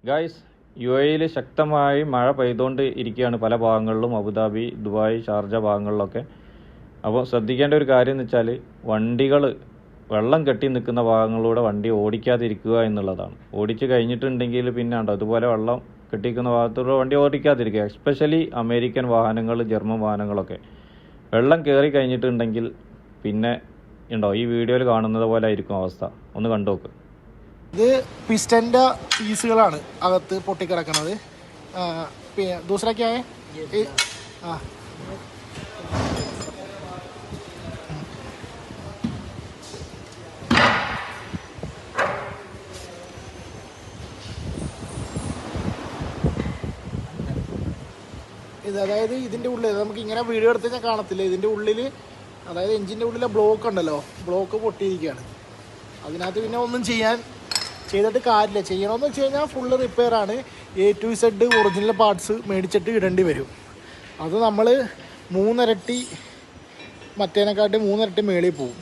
Guys, UAE ശക്തമായി മഴ പെയ്തുകൊണ്ട് ഇരിക്കുകയാണ് പല ഭാഗങ്ങളിലും, അബുദാബി, ദുബായ്, ഷാർജ ഭാഗങ്ങളിലൊക്കെ. അപ്പോൾ ശ്രദ്ധിക്കേണ്ട ഒരു കാര്യം എന്ന് വെച്ചാൽ വണ്ടികൾ വെള്ളം കെട്ടി നിൽക്കുന്ന ഭാഗങ്ങളിലൂടെ വണ്ടി ഓടിക്കാതിരിക്കുക എന്നുള്ളതാണ്. ഓടിച്ച് കഴിഞ്ഞിട്ടുണ്ടെങ്കിൽ പിന്നെ ഉണ്ടോ അതുപോലെ വെള്ളം കെട്ടിക്കുന്ന ഭാഗത്തൂടെ വണ്ടി ഓടിക്കാതിരിക്കുക. എസ്പെഷ്യലി അമേരിക്കൻ വാഹനങ്ങൾ, ജർമ്മൻ വാഹനങ്ങളൊക്കെ വെള്ളം കയറി കഴിഞ്ഞിട്ടുണ്ടെങ്കിൽ പിന്നെ ഉണ്ടോ ഈ വീഡിയോയിൽ കാണുന്നത് പോലെ ആയിരിക്കും അവസ്ഥ. ഒന്ന് കണ്ടു നോക്ക്. ഇത് പിസ്റ്റൻ്റെ പീസുകളാണ് അകത്ത് പൊട്ടിക്കിടക്കുന്നത്. ദൂസറൊക്കെയായ ഇത് അതായത് ഇതിൻ്റെ ഉള്ളിൽ നമുക്ക് ഇങ്ങനെ വീഡിയോ എടുത്ത് കഴിഞ്ഞാൽ കാണത്തില്ല. ഇതിൻ്റെ ഉള്ളിൽ അതായത് എഞ്ചിൻ്റെ ഉള്ളിലെ ബ്ലോക്ക് ഉണ്ടല്ലോ, ബ്ലോക്ക് പൊട്ടിയിരിക്കുകയാണ്. അതിനകത്ത് പിന്നെ ഒന്നും ചെയ്തിട്ട് കാര്യമില്ല. ചെയ്യണമെന്ന് വെച്ച് കഴിഞ്ഞാൽ ഫുള്ള് റിപ്പയറാണ്. A to Z original parts മേടിച്ചിട്ട് ഇടേണ്ടി വരും. അത് നമ്മൾ 3 ഇരട്ടി മറ്റേനെക്കാട്ടി 3 ഇരട്ടി മേളിൽ പോവും.